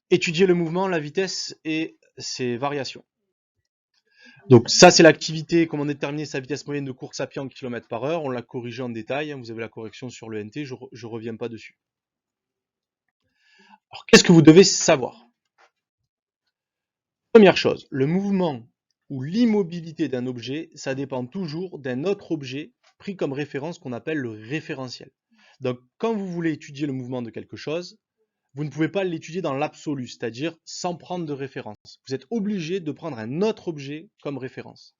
étudier le mouvement, la vitesse et ses variations. Donc ça, c'est l'activité, comment déterminer sa vitesse moyenne de course à pied en km/h. On l'a corrigé en détail, hein, vous avez la correction sur le NT, je ne reviens pas dessus. Alors, qu'est-ce que vous devez savoir? Première chose, le mouvement ou l'immobilité d'un objet, ça dépend toujours d'un autre objet pris comme référence qu'on appelle le référentiel. Donc quand vous voulez étudier le mouvement de quelque chose, vous ne pouvez pas l'étudier dans l'absolu, c'est-à-dire sans prendre de référence. Vous êtes obligé de prendre un autre objet comme référence.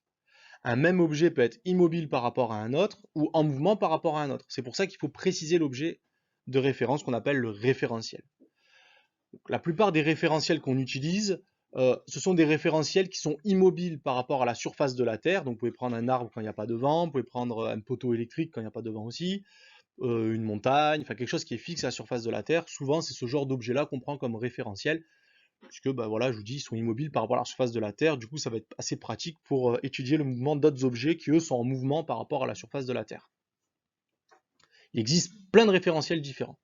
Un même objet peut être immobile par rapport à un autre ou en mouvement par rapport à un autre. C'est pour ça qu'il faut préciser l'objet de référence qu'on appelle le référentiel. Donc, la plupart des référentiels qu'on utilise, ce sont des référentiels qui sont immobiles par rapport à la surface de la Terre. Donc vous pouvez prendre un arbre quand il n'y a pas de vent, vous pouvez prendre un poteau électrique quand il n'y a pas de vent aussi, une montagne, enfin quelque chose qui est fixe à la surface de la Terre. Souvent c'est ce genre d'objet-là qu'on prend comme référentiel, puisque bah, voilà, je vous dis, ils sont immobiles par rapport à la surface de la Terre. Du coup ça va être assez pratique pour étudier le mouvement d'autres objets qui eux sont en mouvement par rapport à la surface de la Terre. Il existe plein de référentiels différents.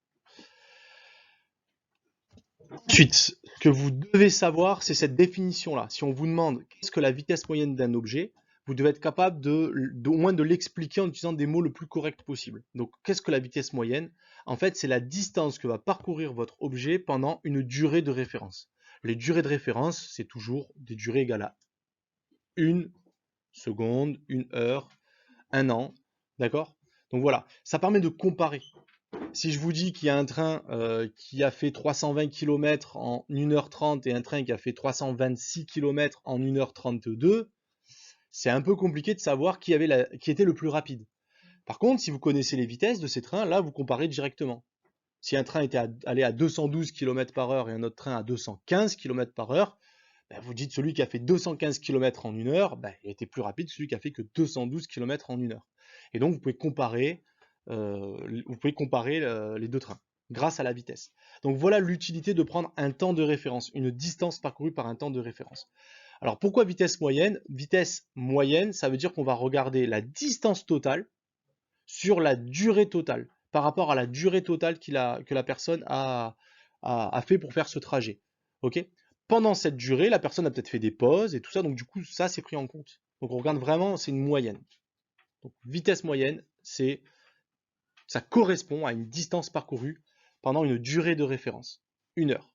Ensuite, ce que vous devez savoir, c'est cette définition-là. Si on vous demande qu'est-ce que la vitesse moyenne d'un objet, vous devez être capable au moins de l'expliquer en utilisant des mots le plus corrects possible. Donc, qu'est-ce que la vitesse moyenne? En fait, c'est la distance que va parcourir votre objet pendant une durée de référence. Les durées de référence, c'est toujours des durées égales à 1 seconde, 1 heure, 1 an. D'accord? Donc voilà, ça permet de comparer. Si je vous dis qu'il y a un train qui a fait 320 km en 1h30 et un train qui a fait 326 km en 1h32, c'est un peu compliqué de savoir qui était le plus rapide. Par contre, si vous connaissez les vitesses de ces trains, là, vous comparez directement. Si un train était allé à 212 km par heure et un autre train à 215 km par heure, ben, vous dites celui qui a fait 215 km en 1 heure, ben, il était plus rapide que celui qui a fait que 212 km en 1 heure. Et donc, vous pouvez comparer les deux trains grâce à la vitesse. Donc voilà l'utilité de prendre un temps de référence, une distance parcourue par un temps de référence. Alors pourquoi vitesse moyenne? Vitesse moyenne, ça veut dire qu'on va regarder la distance totale sur la durée totale, par rapport à la durée totale que la personne a fait pour faire ce trajet. Ok? Pendant cette durée, la personne a peut-être fait des pauses et tout ça, donc du coup, ça c'est pris en compte. Donc on regarde vraiment, c'est une moyenne. Donc vitesse moyenne, ça correspond à une distance parcourue pendant une durée de référence, 1 heure.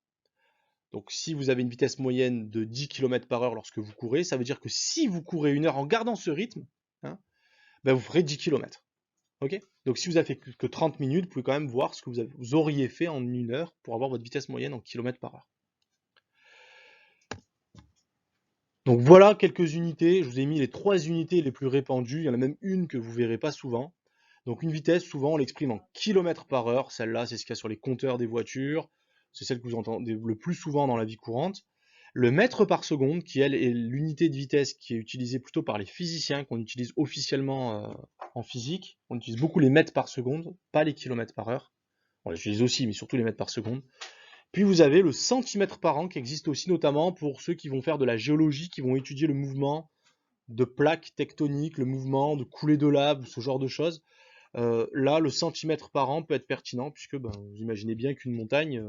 Donc si vous avez une vitesse moyenne de 10 km par heure lorsque vous courez, ça veut dire que si vous courez 1 heure en gardant ce rythme, hein, ben vous ferez 10 km. Okay, donc si vous avez fait que 30 minutes, vous pouvez quand même voir ce que vous auriez fait en 1 heure pour avoir votre vitesse moyenne en km par heure. Donc voilà quelques unités, je vous ai mis les 3 unités les plus répandues, il y en a même une que vous ne verrez pas souvent. Donc une vitesse, souvent on l'exprime en km par heure, celle-là c'est ce qu'il y a sur les compteurs des voitures, c'est celle que vous entendez le plus souvent dans la vie courante. Le mètre par seconde, qui elle est l'unité de vitesse qui est utilisée plutôt par les physiciens, qu'on utilise officiellement en physique. On utilise beaucoup les mètres par seconde, pas les kilomètres par heure. On les utilise aussi, mais surtout les mètres par seconde. Puis vous avez le centimètre par an qui existe aussi notamment pour ceux qui vont faire de la géologie, qui vont étudier le mouvement de plaques tectoniques, le mouvement de coulées de lave, ce genre de choses. Là, le centimètre par an peut être pertinent, puisque vous imaginez bien qu'une montagne,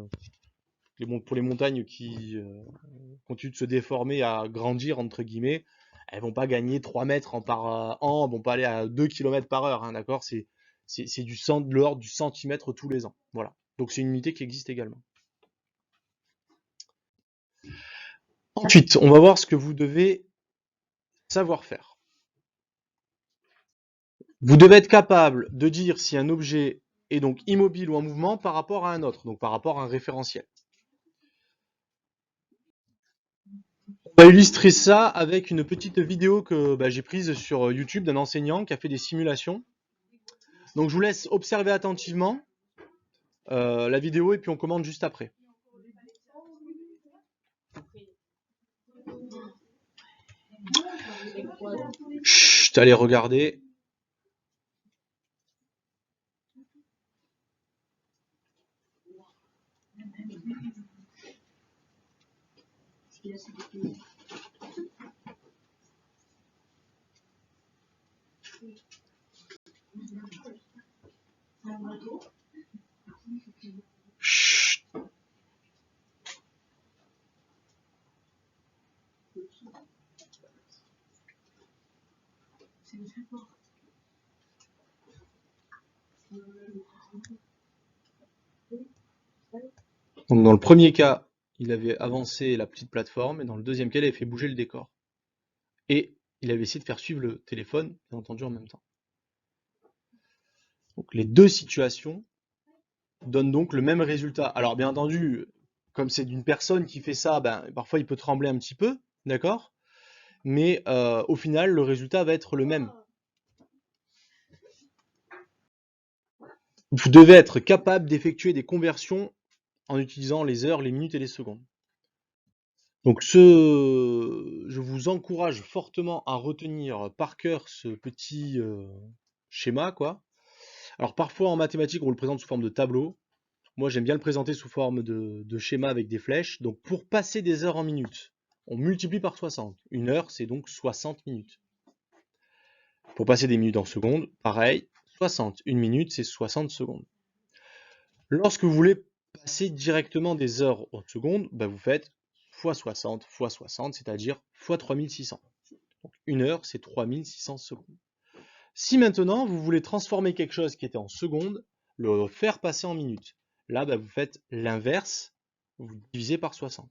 pour les montagnes qui continuent de se déformer, à grandir, entre guillemets, elles vont pas gagner 3 mètres par an, elles vont pas aller à 2 km par heure, hein, d'accord? C'est de l'ordre du centimètre tous les ans. Voilà. Donc c'est une unité qui existe également. Ensuite, on va voir ce que vous devez savoir faire. Vous devez être capable de dire si un objet est donc immobile ou en mouvement par rapport à un autre, donc par rapport à un référentiel. On va illustrer ça avec une petite vidéo que j'ai prise sur YouTube d'un enseignant qui a fait des simulations. Donc je vous laisse observer attentivement la vidéo et puis on commente juste après. Chut, allez regarder. Chut. Donc dans le premier cas, il avait avancé la petite plateforme, et dans le deuxième cas, il avait fait bouger le décor. Et il avait essayé de faire suivre le téléphone, bien entendu, en même temps. Donc les deux situations donnent donc le même résultat. Alors bien entendu, comme c'est d'une personne qui fait ça, ben, parfois il peut trembler un petit peu, d'accord? Mais au final, le résultat va être le même. Vous devez être capable d'effectuer des conversions en utilisant les heures, les minutes et les secondes. Donc je vous encourage fortement à retenir par cœur ce petit schéma, quoi. Alors parfois en mathématiques, on le présente sous forme de tableau. Moi, j'aime bien le présenter sous forme de schéma avec des flèches. Donc pour passer des heures en minutes, on multiplie par 60. Une heure, c'est donc 60 minutes. Pour passer des minutes en secondes, pareil, 60. Une minute, c'est 60 secondes. Lorsque vous voulez passer directement des heures en secondes, ben vous faites x 60 x 60, c'est-à-dire x 3600. Donc une heure, c'est 3600 secondes. Si maintenant, vous voulez transformer quelque chose qui était en secondes, le faire passer en minutes, là, ben vous faites l'inverse, vous divisez par 60.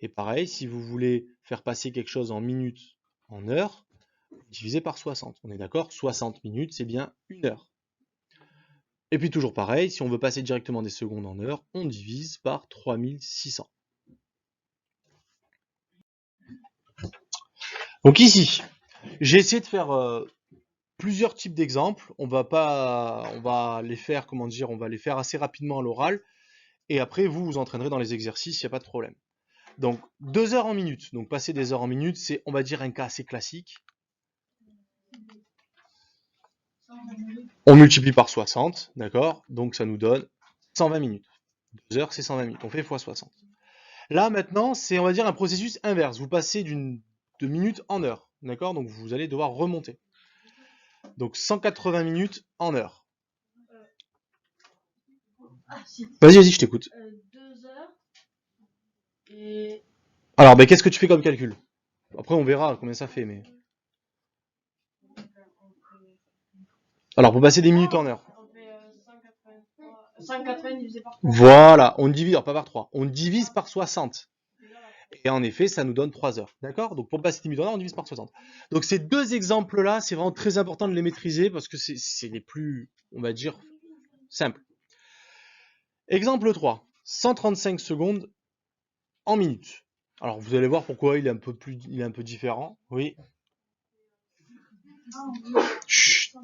Et pareil, si vous voulez faire passer quelque chose en minutes en heures, vous divisez par 60. On est d'accord? 60 minutes, c'est bien une heure. Et puis toujours pareil, si on veut passer directement des secondes en heures, on divise par 3600. Donc ici, j'ai essayé de faire plusieurs types d'exemples. On va les faire, comment dire, on va les faire assez rapidement à l'oral. Et après, vous vous entraînerez dans les exercices, il n'y a pas de problème. Donc 2 heures en minutes. Donc passer des heures en minutes, c'est, on va dire, un cas assez classique. On multiplie par 60, d'accord? Donc ça nous donne 120 minutes. 2 heures, c'est 120 minutes. On fait x 60. Là, maintenant, c'est, on va dire, un processus inverse. Vous passez de minutes en heures, d'accord? Donc vous allez devoir remonter. Donc 180 minutes en heure. Vas-y, vas-y, je t'écoute. 2 heures. Et Alors, ben, qu'est-ce que tu fais comme calcul? Après, on verra combien ça fait, mais... Alors, pour passer des minutes en heure. on fait 180 divisé par 3. Voilà, on divise, alors pas par 3, on divise par 60. Et en effet, ça nous donne 3 heures. D'accord? Donc pour passer des minutes en heure, on divise par 60. Donc ces deux exemples-là, c'est vraiment très important de les maîtriser parce que c'est les plus, on va dire, simples. Exemple 3, 135 secondes en minutes. Alors vous allez voir pourquoi il est un peu différent. Oui. Chut.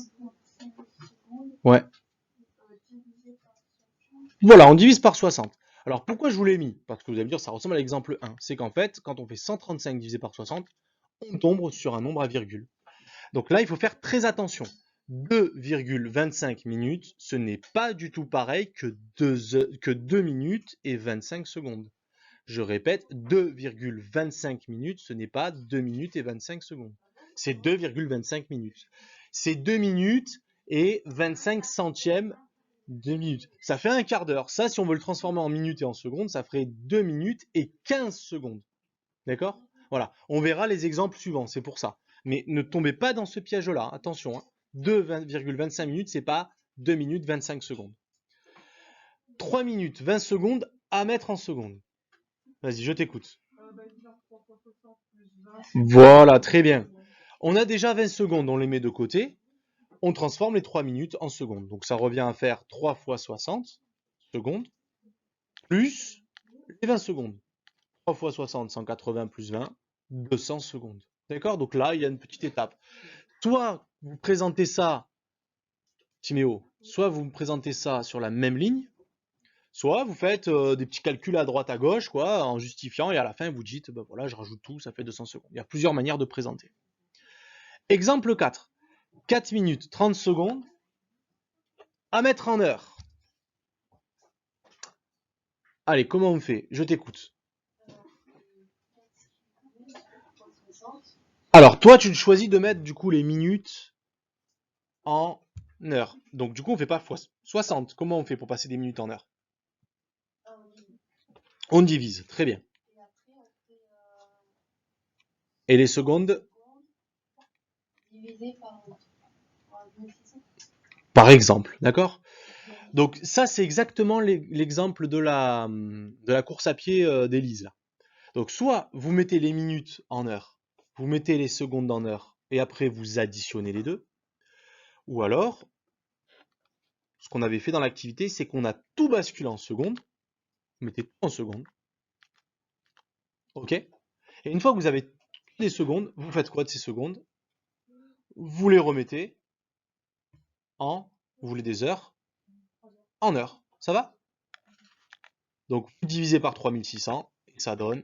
Ouais. Voilà, on divise par 60. Alors pourquoi je vous l'ai mis? Parce que vous allez me dire, ça ressemble à l'exemple 1. C'est qu'en fait, quand on fait 135 divisé par 60, on tombe sur un nombre à virgule. Donc là, il faut faire très attention. 2,25 minutes, ce n'est pas du tout pareil que 2 minutes et 25 secondes. Je répète, 2,25 minutes, ce n'est pas 2 minutes et 25 secondes. C'est 2,25 minutes. C'est 2 minutes et 25 centièmes de minutes. Ça fait un quart d'heure. Ça, si on veut le transformer en minutes et en secondes, ça ferait 2 minutes et 15 secondes. D'accord? Voilà. On verra les exemples suivants, c'est pour ça. Mais ne tombez pas dans ce piège-là. Attention, hein. 2,25 minutes, c'est pas 2 minutes 25 secondes. 3 minutes 20 secondes à mettre en secondes. Vas-y, je t'écoute. Voilà, très bien. On a déjà 20 secondes, on les met de côté. On transforme les 3 minutes en secondes. Donc ça revient à faire 3 fois 60 secondes, plus les 20 secondes. 3 fois 60, 180 plus 20, 200 secondes. D'accord? Donc là, il y a une petite étape. Soit vous présentez ça, Timéo, soit vous me présentez ça sur la même ligne, soit vous faites des petits calculs à droite à gauche, quoi, en justifiant, et à la fin vous dites, ben voilà, je rajoute tout, ça fait 200 secondes. Il y a plusieurs manières de présenter. Exemple 4. 4 minutes 30 secondes à mettre en heure. Allez, comment on fait? Je t'écoute. Alors, toi, tu choisis de mettre du coup les minutes en heure. Donc, du coup, on fait pas fois 60. Comment on fait pour passer des minutes en heure? On divise, très bien. Et les secondes, Divisé par 1600. par exemple, d'accord? Donc ça, c'est exactement l'exemple de la course à pied d'Élise, là. Donc soit vous mettez les minutes en heures, vous mettez les secondes en heures, et après vous additionnez les deux, ou alors, ce qu'on avait fait dans l'activité, c'est qu'on a tout basculé en secondes, vous mettez tout en secondes, ok? Et une fois que vous avez les secondes, vous faites quoi de ces secondes? Vous les remettez en, vous voulez des heures, en heures. Ça va? Donc vous divisez par 3600 et ça donne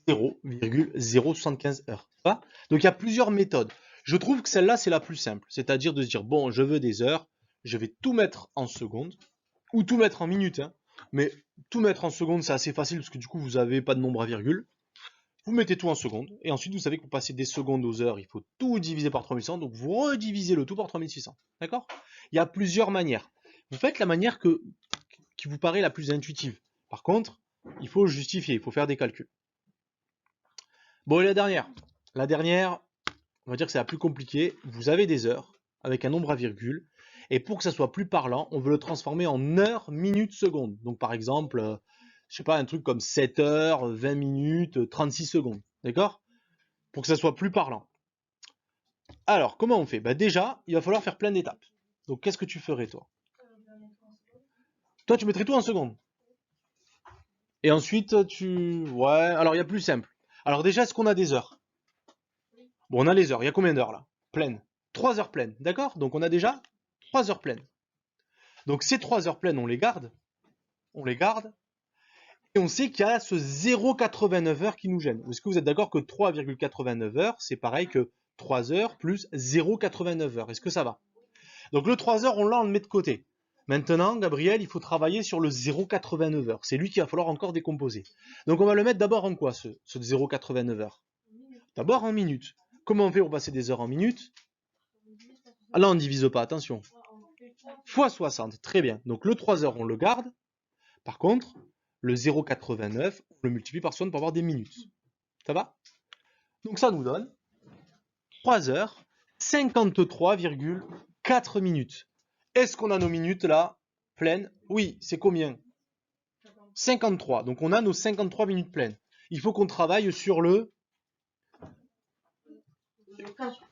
0,075 heures. Ça va? Donc il y a plusieurs méthodes. Je trouve que celle-là, c'est la plus simple. C'est-à-dire de se dire, bon, je veux des heures, je vais tout mettre en secondes, ou tout mettre en minutes, hein. Mais tout mettre en secondes, c'est assez facile parce que du coup, vous n'avez pas de nombre à virgule. Vous mettez tout en secondes, et ensuite vous savez que pour passer des secondes aux heures, il faut tout diviser par 3600, donc vous redivisez le tout par 3600. D'accord? Il y a plusieurs manières. Vous faites la manière qui vous paraît la plus intuitive. Par contre, il faut justifier, il faut faire des calculs. Bon, et la dernière, on va dire que c'est la plus compliquée. Vous avez des heures avec un nombre à virgule, et pour que ça soit plus parlant, on veut le transformer en heures, minutes, secondes. Donc par exemple, je sais pas, un truc comme 7 heures, 20 minutes, 36 secondes. D'accord? Pour que ça soit plus parlant. Alors, comment on fait? Bah déjà, il va falloir faire plein d'étapes. Donc qu'est-ce que tu ferais toi? Toi, tu mettrais tout en secondes. Et ensuite, tu... Ouais, alors il y a plus simple. Alors déjà, est-ce qu'on a des heures? Bon, on a les heures. Il y a combien d'heures là? Pleines. 3 heures pleines, d'accord? Donc on a déjà 3 heures pleines. Donc ces 3 heures pleines, on les garde. On les garde. Et on sait qu'il y a ce 0,89 heures qui nous gêne. Est-ce que vous êtes d'accord que 3,89 heures, c'est pareil que 3 heures plus 0,89 heures? Est-ce que ça va? Donc le 3 heures, on le met de côté. Maintenant, Gabriel, il faut travailler sur le 0,89 heures. C'est lui qu'il va falloir encore décomposer. Donc on va le mettre d'abord en quoi, ce 0,89 heures? D'abord en minutes. Comment on fait pour passer des heures en minutes? Ah là, on ne divise pas, attention. Fois 60, très bien. Donc le 3 heures, on le garde. Par contre, le 0,89, on le multiplie par 60 pour avoir des minutes. Ça va? Donc ça nous donne 3 heures, 53,4 minutes. Est-ce qu'on a nos minutes là, pleines? Oui, c'est combien? 53. Donc on a nos 53 minutes pleines. Il faut qu'on travaille sur le...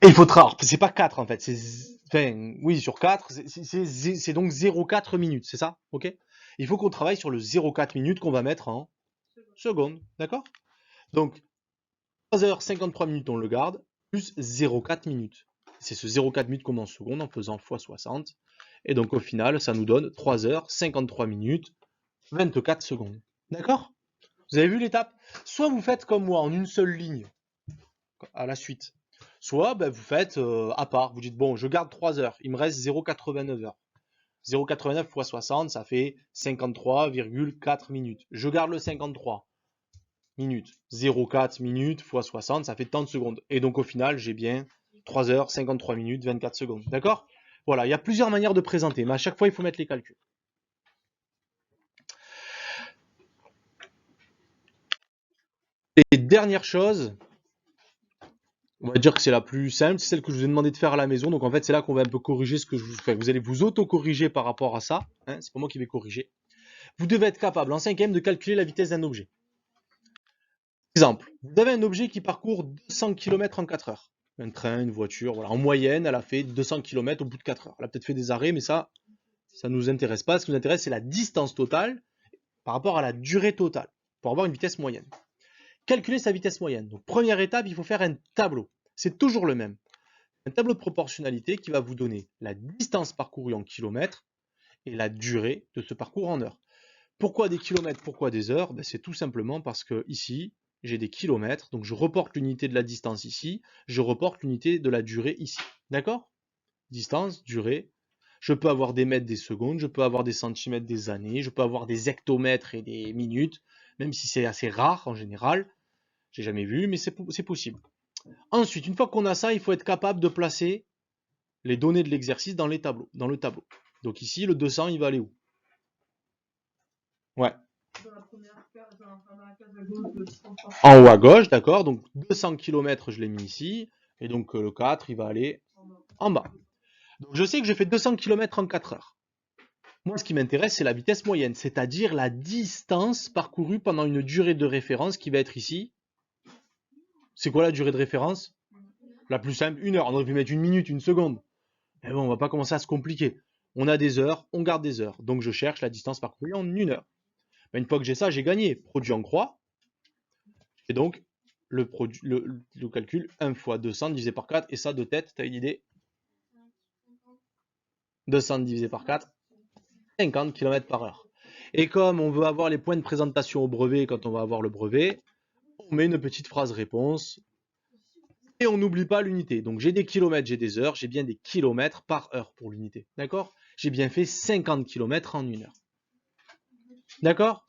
Et il faut travailler... C'est pas 4 en fait. Enfin, oui, sur 4, c'est donc 0,4 minutes, c'est ça? Ok? Il faut qu'on travaille sur le 0,4 minutes qu'on va mettre en secondes. D'accord? Donc 3 heures 53 minutes, on le garde, plus 0,4 minutes. C'est ce 0,4 minutes qu'on met en secondes en faisant x 60. Et donc au final, ça nous donne 3 heures 53 minutes 24 secondes. D'accord? Vous avez vu l'étape? Soit vous faites comme moi en une seule ligne à la suite, soit ben, vous faites à part. Vous dites bon, je garde 3 heures, il me reste 0,89 heures. 0,89 x 60, ça fait 53,4 minutes. Je garde le 53 minutes. 0,4 minutes x 60, ça fait tant de secondes. Et donc au final, j'ai bien 3 heures, 53 minutes, 24 secondes. D'accord? Voilà, il y a plusieurs manières de présenter, mais à chaque fois, il faut mettre les calculs. Et dernière chose, on va dire que c'est la plus simple, c'est celle que je vous ai demandé de faire à la maison. Donc en fait, c'est là qu'on va un peu corriger ce que je vous fais. Vous allez vous auto-corriger par rapport à ça. Hein, c'est pas moi qui vais corriger. Vous devez être capable en 5e de calculer la vitesse d'un objet. Exemple, vous avez un objet qui parcourt 200 km en 4 heures. Un train, une voiture, voilà. En moyenne, elle a fait 200 km au bout de 4 heures. Elle a peut-être fait des arrêts, mais ça ne nous intéresse pas. Ce qui nous intéresse, c'est la distance totale par rapport à la durée totale, pour avoir une vitesse moyenne. Calculer sa vitesse moyenne. Donc première étape, il faut faire un tableau. C'est toujours le même. Un tableau de proportionnalité qui va vous donner la distance parcourue en kilomètres et la durée de ce parcours en heures. Pourquoi des kilomètres? Pourquoi des heures? Ben, c'est tout simplement parce que ici, j'ai des kilomètres, donc je reporte l'unité de la distance ici, je reporte l'unité de la durée ici. D'accord? Distance, durée. Je peux avoir des mètres, des secondes, je peux avoir des centimètres, des années, je peux avoir des hectomètres et des minutes, même si c'est assez rare en général. J'ai jamais vu, mais c'est possible. Ensuite, une fois qu'on a ça, il faut être capable de placer les données de l'exercice dans le tableau. Donc ici, le 200, il va aller où? Ouais. En haut à gauche, d'accord. Donc 200 km, je l'ai mis ici. Et donc le 4, il va aller en bas. Donc je sais que je fais 200 km en 4 heures. Moi, ce qui m'intéresse, c'est la vitesse moyenne, c'est-à-dire la distance parcourue pendant une durée de référence qui va être ici. C'est quoi la durée de référence? La plus simple, 1 heure. On aurait pu mettre 1 minute, 1 seconde. Mais bon, on va pas commencer à se compliquer. On a des heures, on garde des heures. Donc je cherche la distance parcourue en 1 heure. Ben, une fois que j'ai ça, j'ai gagné. Produit en croix. Et donc, le calcul 1 fois 200 divisé par 4. Et ça, de tête, tu as une idée? 200 divisé par 4, 50 km par heure. Et comme on veut avoir les points de présentation au brevet quand on va avoir le brevet, on met une petite phrase réponse et on n'oublie pas l'unité. Donc j'ai des kilomètres, j'ai des heures, j'ai bien des kilomètres par heure pour l'unité. D'accord? J'ai bien fait 50 km en 1 heure. D'accord?